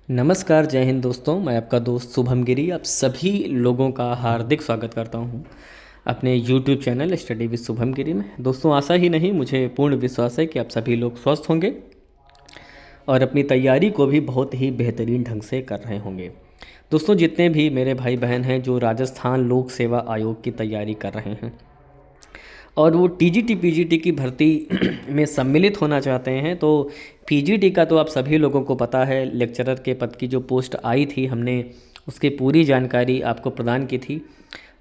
नमस्कार, जय हिंद दोस्तों। मैं आपका दोस्त शुभम गिरी आप सभी लोगों का हार्दिक स्वागत करता हूं अपने YouTube channel study with Shubham Giri में। दोस्तों, आशा ही नहीं मुझे पूर्ण विश्वास है कि आप सभी लोग स्वस्थ होंगे और अपनी तैयारी को भी बहुत ही बेहतरीन ढंग से कर रहे होंगे। दोस्तों, जितने भी मेरे भाई बहन हैं जो राजस्थान लोक सेवा आयोग की तैयारी कर रहे हैं और वो टीजीटी पीजीटी की भर्ती में सम्मिलित होना चाहते हैं, तो पीजीटी का तो आप सभी लोगों को पता है, लेक्चरर के पद की जो पोस्ट आई थी हमने उसकी पूरी जानकारी आपको प्रदान की थी।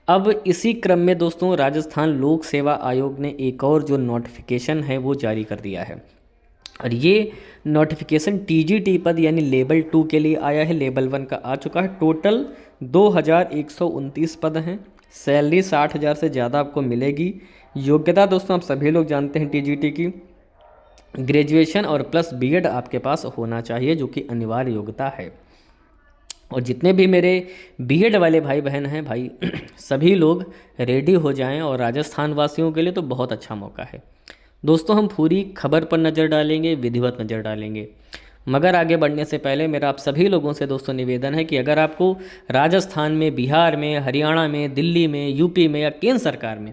अब इसी क्रम में दोस्तों राजस्थान लोक सेवा आयोग ने एक और जो नोटिफिकेशन है वो जारी कर दिया है और ये नोटिफिकेशन टीजीटी पद यानी लेवल 2 के लिए आया है। लेवल 1 का आ चुका है। टोटल 2129 पद हैं। सैलरी 60,000 से ज़्यादा आपको मिलेगी। योग्यता दोस्तों आप सभी लोग जानते हैं टीजीटी की ग्रेजुएशन और प्लस बीएड आपके पास होना चाहिए, जो कि अनिवार्य योग्यता है। और जितने भी मेरे बीएड वाले भाई बहन हैं भाई सभी लोग रेडी हो जाएं और राजस्थान वासियों के लिए तो बहुत अच्छा मौका है। दोस्तों, हम पूरी खबर पर नज़र डालेंगे, विधिवत नज़र डालेंगे, मगर आगे बढ़ने से पहले मेरा आप सभी लोगों से दोस्तों निवेदन है कि अगर आपको राजस्थान में, बिहार में, हरियाणा में, दिल्ली में, यूपी में या केंद्र सरकार में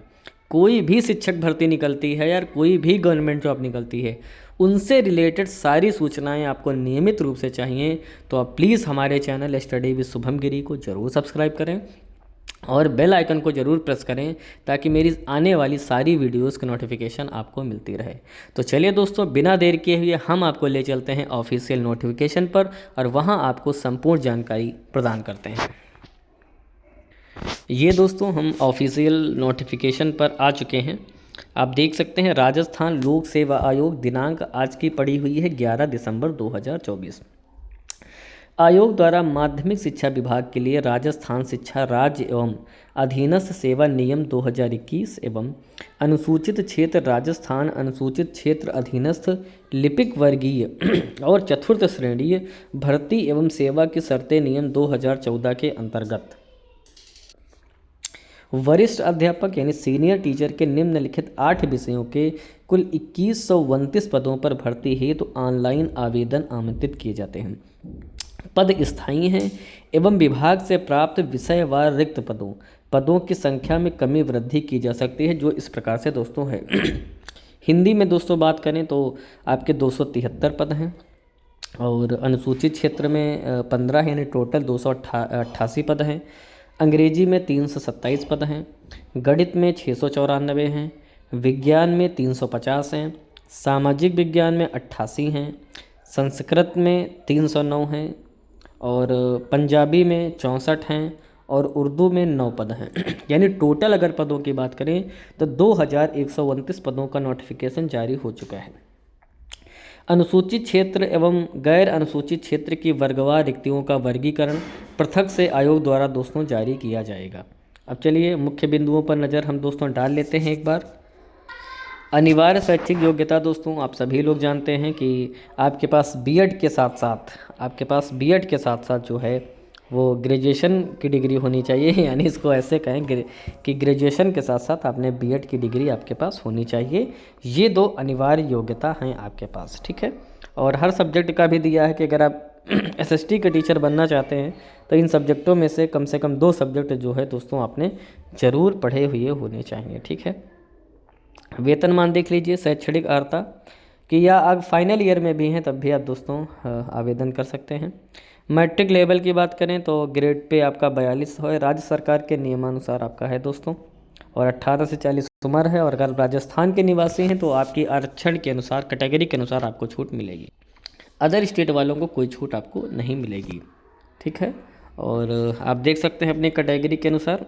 कोई भी शिक्षक भर्ती निकलती है या कोई भी गवर्नमेंट जॉब निकलती है, उनसे रिलेटेड सारी सूचनाएं आपको नियमित रूप से चाहिए, तो आप प्लीज़ हमारे चैनल स्टडी विद शुभम गिरी को ज़रूर सब्सक्राइब करें और बेल आइकन को ज़रूर प्रेस करें ताकि मेरी आने वाली सारी वीडियोस की नोटिफिकेशन आपको मिलती रहे। तो चलिए दोस्तों, बिना देर किए हुए हम आपको ले चलते हैं ऑफिशियल नोटिफिकेशन पर और वहां आपको संपूर्ण जानकारी प्रदान करते हैं। ये दोस्तों हम ऑफिशियल नोटिफिकेशन पर आ चुके हैं। आप देख सकते हैं राजस्थान लोक सेवा आयोग, दिनांक आज की पड़ी हुई है 11 दिसंबर 2024। आयोग द्वारा माध्यमिक शिक्षा विभाग के लिए राजस्थान शिक्षा राज्य एवं अधीनस्थ सेवा नियम 2021 एवं अनुसूचित क्षेत्र राजस्थान अनुसूचित क्षेत्र अधीनस्थ लिपिक वर्गीय और चतुर्थ श्रेणीय भर्ती एवं सेवा की शर्तें नियम 2014 के अंतर्गत वरिष्ठ अध्यापक यानी सीनियर टीचर के निम्नलिखित 8 विषयों के कुल 2129 पदों पर भर्ती हेतु तो ऑनलाइन आवेदन आमंत्रित किए जाते हैं। पद स्थायी हैं एवं विभाग से प्राप्त विषयवार रिक्त पदों की संख्या में कमी वृद्धि की जा सकती है, जो इस प्रकार से दोस्तों है। हिंदी में दोस्तों बात करें तो आपके 273 पद हैं और अनुसूचित क्षेत्र में 15 यानी टोटल 288 पद हैं। अंग्रेजी में 327 पद हैं, गणित में 694 हैं, विज्ञान में 350 हैं, सामाजिक विज्ञान में 88 हैं, संस्कृत में 309 हैं और पंजाबी में 64 हैं और उर्दू में 9 पद हैं। यानी टोटल अगर पदों की बात करें तो 2129 पदों का नोटिफिकेशन जारी हो चुका है। अनुसूचित क्षेत्र एवं गैर अनुसूचित क्षेत्र की वर्गवार रिक्तियों का वर्गीकरण पृथक से आयोग द्वारा दोस्तों जारी किया जाएगा। अब चलिए मुख्य बिंदुओं पर नज़र हम दोस्तों डाल लेते हैं एक बार। अनिवार्य शैक्षिक योग्यता दोस्तों आप सभी लोग जानते हैं कि आपके पास बीएड के साथ साथ जो है वो ग्रेजुएशन की डिग्री होनी चाहिए। यानी इसको ऐसे कहें कि ग्रेजुएशन के साथ साथ आपने बीएड की डिग्री आपके पास होनी चाहिए। ये 2 अनिवार्य योग्यता हैं आपके पास, ठीक है। और हर सब्जेक्ट का भी दिया है कि अगर आप एसएसटी के टीचर बनना चाहते हैं तो इन सब्जेक्टों में से कम 2 सब्जेक्ट जो है दोस्तों आपने ज़रूर पढ़े हुए होने चाहिए, ठीक है। वेतनमान देख लीजिए, शैक्षणिक अर्हता कि या आप फाइनल ईयर में भी हैं तब भी आप दोस्तों आवेदन कर सकते हैं। मैट्रिक लेवल की बात करें तो ग्रेड पे आपका 42 है, राज्य सरकार के नियमानुसार आपका है दोस्तों, और 18 से 40 उम्र है। और अगर राजस्थान के निवासी हैं तो आपकी आरक्षण के अनुसार, कैटेगरी के अनुसार आपको छूट मिलेगी। अदर स्टेट वालों को कोई छूट आपको नहीं मिलेगी, ठीक है। और आप देख सकते हैं अपनी कैटेगरी के अनुसार।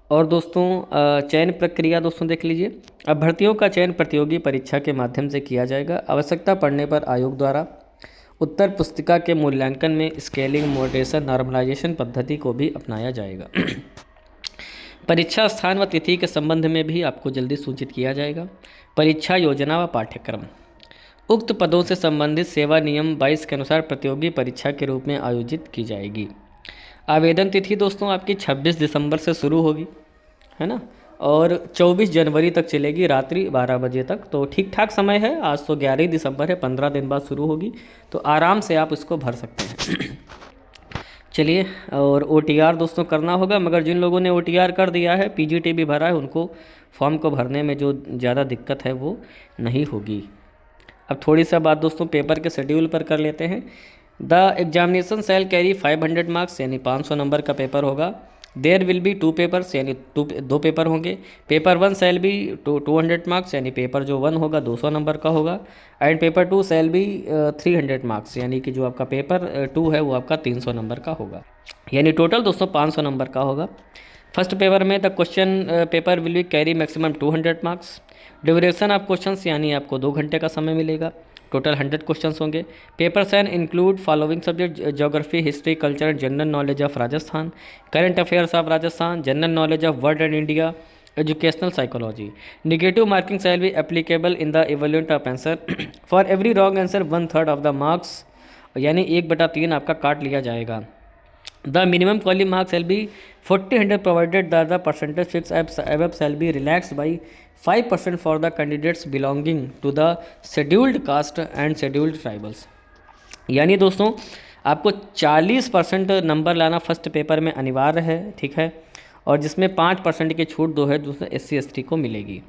और दोस्तों चयन प्रक्रिया दोस्तों देख लीजिए। अब भर्तियों का चयन प्रतियोगी परीक्षा के माध्यम से किया जाएगा। आवश्यकता पड़ने पर आयोग द्वारा उत्तर पुस्तिका के मूल्यांकन में स्केलिंग, मॉडरेशन, नॉर्मलाइजेशन पद्धति को भी अपनाया जाएगा। परीक्षा स्थान व तिथि के संबंध में भी आपको जल्दी सूचित किया जाएगा। परीक्षा योजना व पाठ्यक्रम उक्त पदों से संबंधित सेवा नियम 22 के अनुसार प्रतियोगी परीक्षा के रूप में आयोजित की जाएगी। आवेदन तिथि दोस्तों आपकी 26 दिसंबर से शुरू होगी, है ना, और 24 जनवरी तक चलेगी रात्रि 12 बजे तक। तो ठीक ठाक समय है। आज तो 11 दिसंबर है, 15 दिन बाद शुरू होगी, तो आराम से आप इसको भर सकते हैं। चलिए, और OTR दोस्तों करना होगा, मगर जिन लोगों ने OTR कर दिया है, PGT भी भरा है, उनको फॉर्म को भरने में जो ज़्यादा दिक्कत है वो नहीं होगी। अब थोड़ी सा बात दोस्तों पेपर के शेड्यूल पर कर लेते हैं। The examination cell carry 500 marks, यानी 500 नंबर का पेपर होगा। देयर विल बी 2 पेपर्स, यानी दो पेपर होंगे। पेपर 1 सेल बी 200 मार्क्स, यानी पेपर जो 1 होगा 200 नंबर का होगा। And paper 2 shall be 300 marks, यानी कि जो आपका पेपर 2 है वो आपका 300 नंबर का होगा, यानी टोटल दोस्तों 500 नंबर का होगा। फर्स्ट पेपर में the question paper will be carry maximum 200 marks. Duration of questions, यानी आपको 2 घंटे का समय मिलेगा। टोटल 100 क्वेश्चंस होंगे। Papers and include following subject: geography, history, culture and general knowledge of Rajasthan, current affairs of Rajasthan, general knowledge of world and India, educational psychology. Negative marking shall be applicable in the evaluate of answer. For every wrong answer 1/3 of the marks, यानी 1/3 आपका काट लिया जाएगा। The minimum quality marks shall be 40/100 provided that the percentage fixed above shall be relaxed by 5% for the candidates belonging to the scheduled caste and scheduled tribals। यानी दोस्तों आपको 40% number लाना first paper में अनिवार्य है, ठीक है, और जिसमें 5% की छूट दो है दूसरे SC/ST को मिलेगी।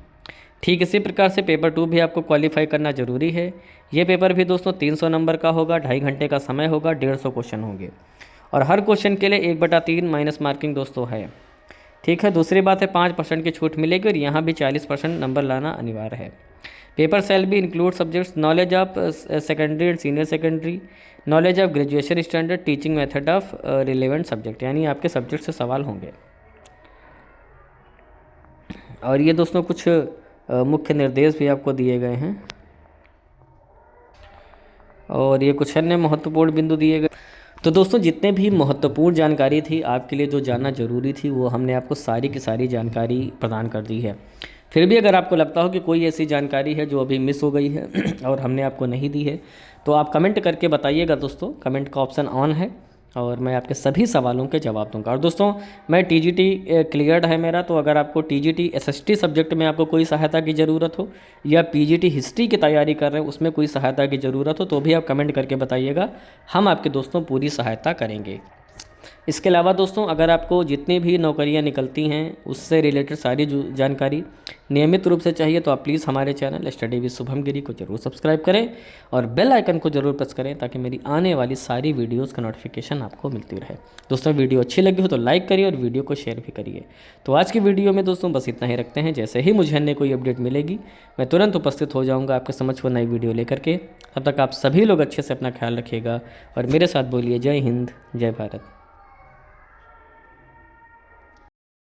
ठीक इसी प्रकार से पेपर 2 भी आपको क्वालिफाई करना ज़रूरी है। ये पेपर भी दोस्तों 300 नंबर का होगा, 2.5 घंटे का समय होगा, 150 क्वेश्चन होंगे, और हर क्वेश्चन के लिए 1/3 माइनस मार्किंग दोस्तों है, ठीक है। दूसरी बात है 5% की छूट मिलेगी, और यहाँ भी 40% नंबर लाना अनिवार्य है। पेपर सेल भी include subjects: knowledge of secondary and senior secondary, knowledge of graduation standard, teaching method of relevant subject, यानी आपके सब्जेक्ट से सवाल होंगे। और ये दोस्तों कुछ मुख्य निर्देश भी आपको दिए गए हैं, और ये कुछ अन्य महत्वपूर्ण बिंदु दिए गए। तो दोस्तों जितने भी महत्वपूर्ण जानकारी थी आपके लिए जो जानना ज़रूरी थी वो हमने आपको सारी की सारी जानकारी प्रदान कर दी है। फिर भी अगर आपको लगता हो कि कोई ऐसी जानकारी है जो अभी मिस हो गई है और हमने आपको नहीं दी है, तो आप कमेंट करके बताइएगा दोस्तों। कमेंट का ऑप्शन ऑन है और मैं आपके सभी सवालों के जवाब दूंगा। और दोस्तों मैं TGT क्लियर्ड है मेरा, तो अगर आपको TGT SST सब्जेक्ट में आपको कोई सहायता की ज़रूरत हो, या PGT हिस्ट्री की तैयारी कर रहे हैं उसमें कोई सहायता की ज़रूरत हो, तो भी आप कमेंट करके बताइएगा, हम आपके दोस्तों पूरी सहायता करेंगे। इसके अलावा दोस्तों अगर आपको जितनी भी नौकरियां निकलती हैं उससे रिलेटेड सारी जानकारी नियमित रूप से चाहिए, तो आप प्लीज़ हमारे चैनल स्टडी विद शुभम गिरी को जरूर सब्सक्राइब करें और बेल आइकन को जरूर प्रेस करें, ताकि मेरी आने वाली सारी वीडियोस का नोटिफिकेशन आपको मिलती रहे। दोस्तों वीडियो अच्छी लगी हो तो लाइक करिए और वीडियो को शेयर भी करिए। तो आज की वीडियो में दोस्तों बस इतना ही रखते हैं। जैसे ही मुझे अन्य कोई अपडेट मिलेगी मैं तुरंत उपस्थित हो जाऊँगा आपके समझ को नई वीडियो लेकर के। तब तक आप सभी लोग अच्छे से अपना ख्याल रखिएगा और मेरे साथ बोलिए जय हिंद, जय भारत।